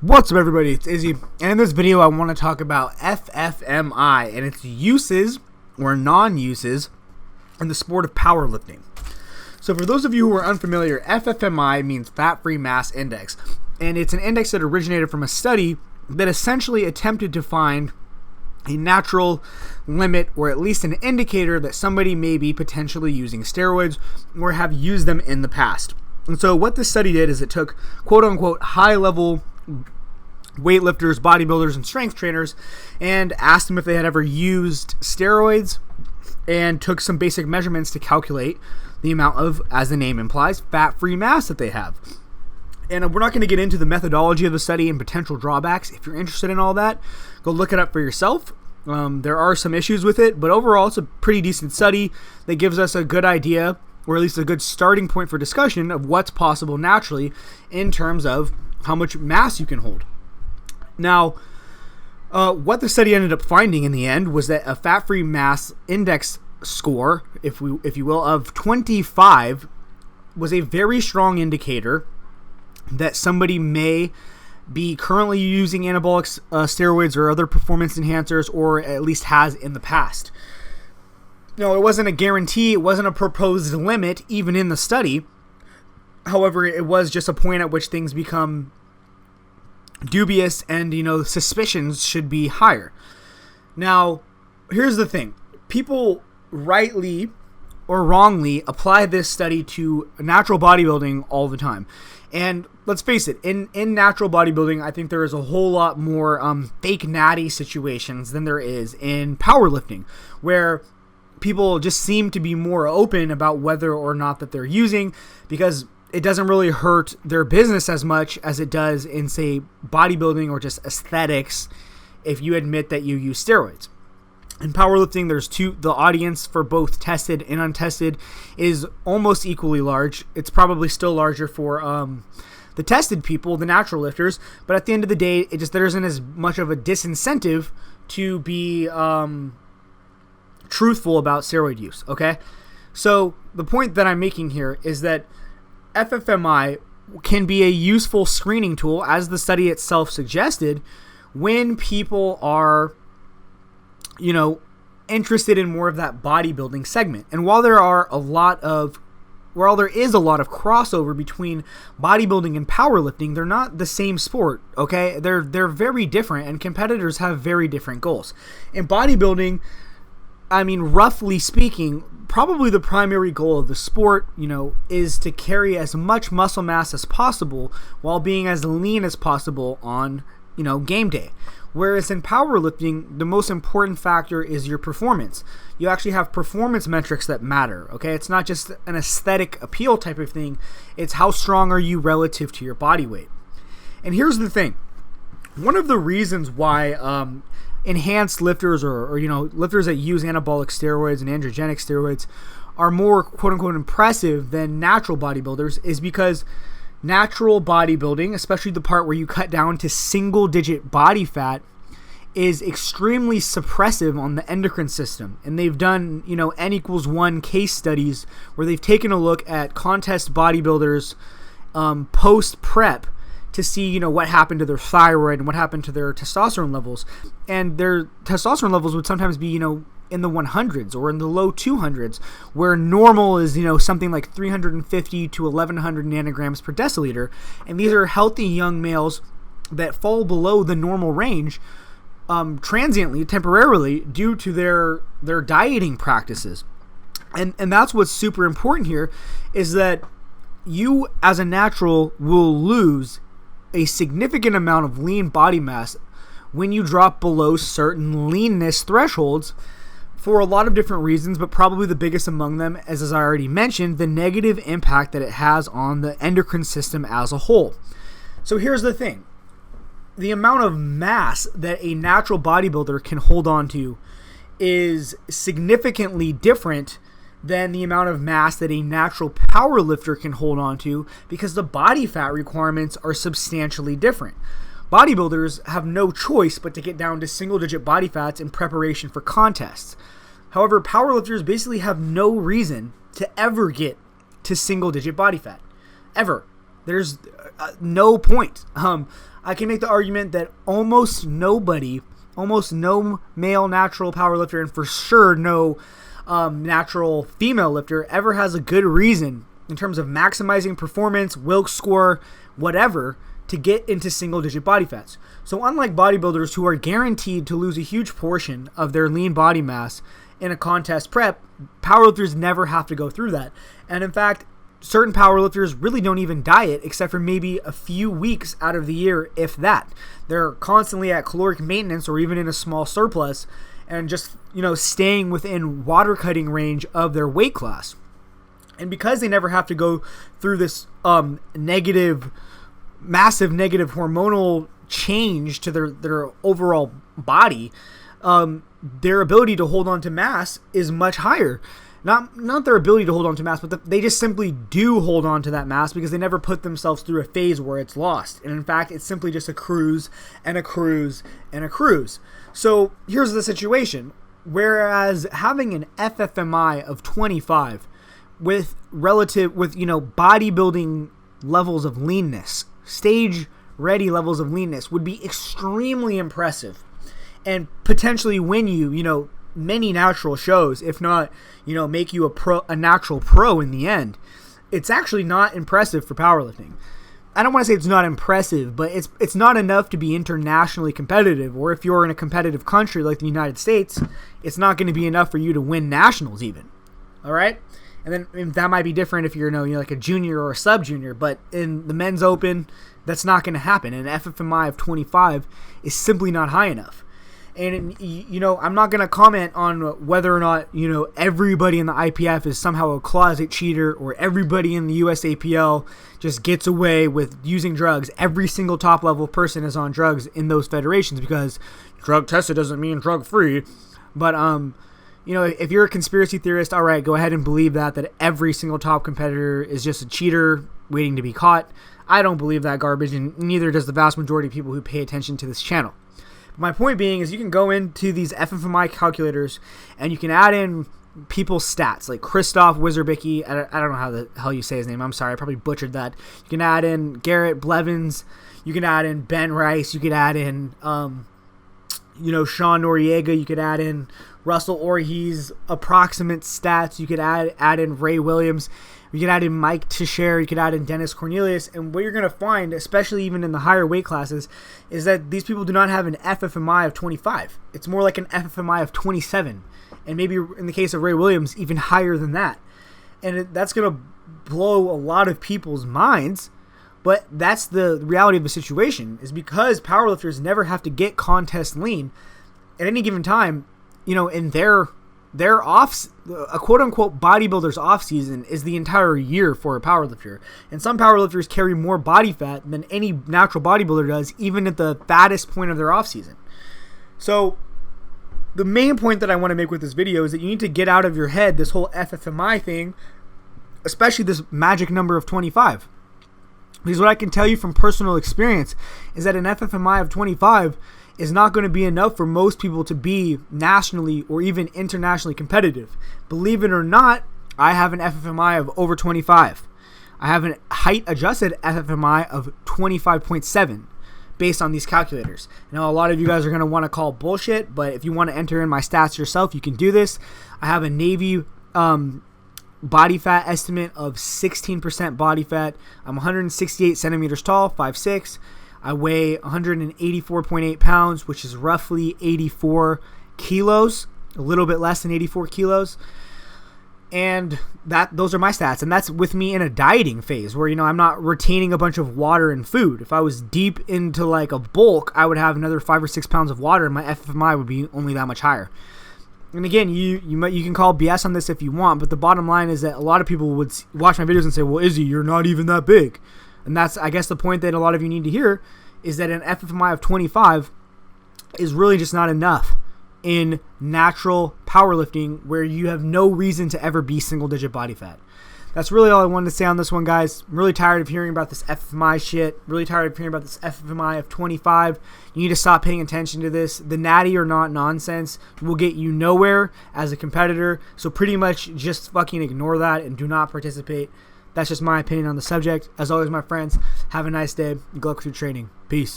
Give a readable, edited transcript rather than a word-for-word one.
What's up, everybody? It's Izzy, and in this video I want to talk about FFMI and its uses or non-uses in the sport of powerlifting. So for those of you who are unfamiliar, FFMI means Fat-Free Mass Index, and it's an index that originated from a study that essentially attempted to find a natural limit, or at least an indicator that somebody may be potentially using steroids or have used them in the past. And so what this study did is it took quote-unquote high-level weightlifters, bodybuilders, and strength trainers and asked them if they had ever used steroids and took some basic measurements to calculate the amount of, as the name implies, fat-free mass that they have. And we're not going to get into the methodology of the study and potential drawbacks. If you're interested in all that, go look it up for yourself. There are some issues with it, but overall it's a pretty decent study that gives us a good idea, or at least a good starting point for discussion of what's possible naturally in terms of how much mass you can hold. Now, what the study ended up finding in the end was that a fat-free mass index score, if you will, of 25 was a very strong indicator that somebody may be currently using anabolic steroids or other performance enhancers, or at least has in the past. No, it wasn't a guarantee, it wasn't a proposed limit, even in the study. However, it was just a point at which things become dubious and, suspicions should be higher. Now, here's the thing. People rightly or wrongly apply this study to natural bodybuilding all the time. And let's face it, in natural bodybuilding, I think there is a whole lot more fake natty situations than there is in powerlifting, where people just seem to be more open about whether or not that they're using, because it doesn't really hurt their business as much as it does in, say, bodybuilding or just aesthetics if you admit that you use steroids. In powerlifting, the audience for both tested and untested is almost equally large. It's probably still larger for the tested people, the natural lifters, but at the end of the day, there isn't as much of a disincentive to be truthful about steroid use, okay? So the point that I'm making here is that FFMI can be a useful screening tool, as the study itself suggested, when people are interested in more of that bodybuilding segment. And while there is a lot of crossover between bodybuilding and powerlifting, they're not the same sport, okay? They're very different, and competitors have very different goals. In bodybuilding, roughly speaking, probably the primary goal of the sport, is to carry as much muscle mass as possible while being as lean as possible on, game day. Whereas in powerlifting, the most important factor is your performance. You actually have performance metrics that matter, okay? It's not just an aesthetic appeal type of thing. It's how strong are you relative to your body weight. And here's the thing. One of the reasons why enhanced lifters or lifters that use anabolic steroids and androgenic steroids are more quote-unquote impressive than natural bodybuilders is because natural bodybuilding, especially the part where you cut down to single-digit body fat, is extremely suppressive on the endocrine system. And they've done, N=1 case studies where they've taken a look at contest bodybuilders post-prep to see, what happened to their thyroid and what happened to their testosterone levels. And their testosterone levels would sometimes be, in the 100s or in the low 200s, where normal is, something like 350 to 1100 nanograms per deciliter. And these are healthy young males that fall below the normal range transiently, temporarily, due to their dieting practices. And that's what's super important here, is that you as a natural will lose a significant amount of lean body mass when you drop below certain leanness thresholds, for a lot of different reasons, but probably the biggest among them, as I already mentioned, the negative impact that it has on the endocrine system as a whole. So here's the thing. The amount of mass that a natural bodybuilder can hold on to is significantly different than the amount of mass that a natural powerlifter can hold on to, because the body fat requirements are substantially different. Bodybuilders have no choice but to get down to single-digit body fats in preparation for contests. However, powerlifters basically have no reason to ever get to single-digit body fat. Ever. There's no point. I can make the argument that almost no male natural powerlifter, and for sure no natural female lifter, ever has a good reason in terms of maximizing performance, Wilks score, whatever, to get into single-digit body fats. So unlike bodybuilders who are guaranteed to lose a huge portion of their lean body mass in a contest prep, powerlifters never have to go through that. And in fact, certain powerlifters really don't even diet except for maybe a few weeks out of the year, if that. They're constantly at caloric maintenance or even in a small surplus and just, staying within water cutting range of their weight class. And because they never have to go through this massive negative hormonal change to their overall body, their ability to hold on to mass is much higher. Not their ability to hold on to mass, but they just simply do hold on to that mass because they never put themselves through a phase where it's lost. And in fact, it's simply just a cruise and a cruise and a cruise. So here's the situation. Whereas having an FFMI of 25 with bodybuilding levels of leanness, stage ready levels of leanness, would be extremely impressive and potentially win you, many natural shows, if not, make you a natural pro in the end. It's actually not impressive for powerlifting. I don't want to say it's not impressive, but it's not enough to be internationally competitive. Or if you're in a competitive country like the United States, it's not going to be enough for you to win nationals even. All right? And then that might be different if you're like a junior or a sub-junior, but in the men's open, that's not going to happen. An FFMI of 25 is simply not high enough. And, I'm not going to comment on whether or not, everybody in the IPF is somehow a closet cheater or everybody in the USAPL just gets away with using drugs. Every single top-level person is on drugs in those federations because drug tested doesn't mean drug-free. But, if you're a conspiracy theorist, all right, go ahead and believe that every single top competitor is just a cheater waiting to be caught. I don't believe that garbage, and neither does the vast majority of people who pay attention to this channel. My point being is you can go into these FFMI calculators and you can add in people's stats like Christoph Wizarbicki. I don't know how the hell you say his name. I'm sorry. I probably butchered that. You can add in Garrett Blevins. You can add in Ben Rice. You could add in, Sean Noriega. You could add in Russell Orhe's approximate stats. You could add in Ray Williams. You could add in Mike Teixeira, you could add in Dennis Cornelius, and what you're going to find, especially even in the higher weight classes, is that these people do not have an FFMI of 25. It's more like an FFMI of 27, and maybe in the case of Ray Williams, even higher than that. And that's going to blow a lot of people's minds, but that's the reality of the situation, is because powerlifters never have to get contest lean at any given time, in their a quote-unquote bodybuilder's off-season is the entire year for a powerlifter. And some powerlifters carry more body fat than any natural bodybuilder does, even at the fattest point of their off-season. So the main point that I want to make with this video is that you need to get out of your head this whole FFMI thing, especially this magic number of 25. Because what I can tell you from personal experience is that an FFMI of 25 is not going to be enough for most people to be nationally or even internationally competitive. Believe it or not, I have an FFMI of over 25. I have a height-adjusted FFMI of 25.7 based on these calculators. Now, a lot of you guys are going to want to call bullshit, but if you want to enter in my stats yourself, you can do this. I have a Navy body fat estimate of 16% body fat. I'm 168 centimeters tall, 5'6". I weigh 184.8 pounds, which is roughly 84 kilos, a little bit less than 84 kilos. And those are my stats. And that's with me in a dieting phase where, I'm not retaining a bunch of water and food. If I was deep into like a bulk, I would have another 5 or 6 pounds of water and my FFMI would be only that much higher. And again, you can call BS on this if you want, but the bottom line is that a lot of people would watch my videos and say, well, Izzy, you're not even that big. And that's, I guess, the point that a lot of you need to hear is that an FFMI of 25 is really just not enough in natural powerlifting where you have no reason to ever be single-digit body fat. That's really all I wanted to say on this one, guys. I'm really tired of hearing about this FFMI shit. Really tired of hearing about this FFMI of 25. You need to stop paying attention to this. The natty or not nonsense will get you nowhere as a competitor. So pretty much just fucking ignore that and do not participate. That's just my opinion on the subject. As always, my friends, have a nice day. Good luck with your training. Peace.